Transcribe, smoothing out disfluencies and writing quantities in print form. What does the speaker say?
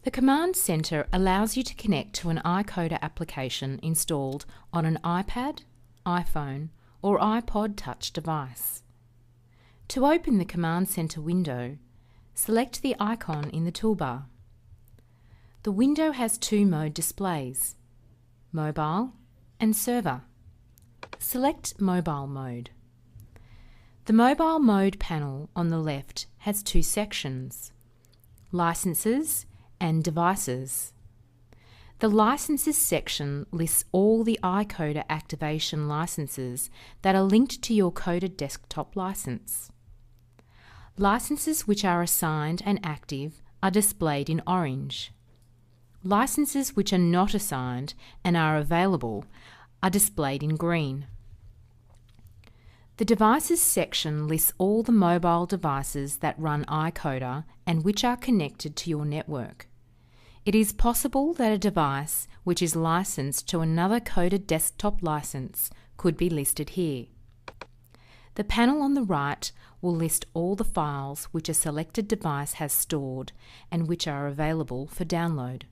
The Command Centre allows you to connect to an iCODA application installed on an iPad, iPhone or iPod Touch device. To open the Command Centre window, select the icon in the toolbar. The window has two mode displays, Mobile and Server. Select Mobile Mode. The Mobile Mode panel on the left has two sections, Licenses and Devices. The Licenses section lists all the iCODA activation licenses that are linked to your CODA desktop license. Licenses which are assigned and active are displayed in orange. Licenses which are not assigned and are available are displayed in green. The Devices section lists all the mobile devices that run iCODA and which are connected to your network. It is possible that a device which is licensed to another CODA desktop license could be listed here. The panel on the right will list all the files which a selected device has stored and which are available for download.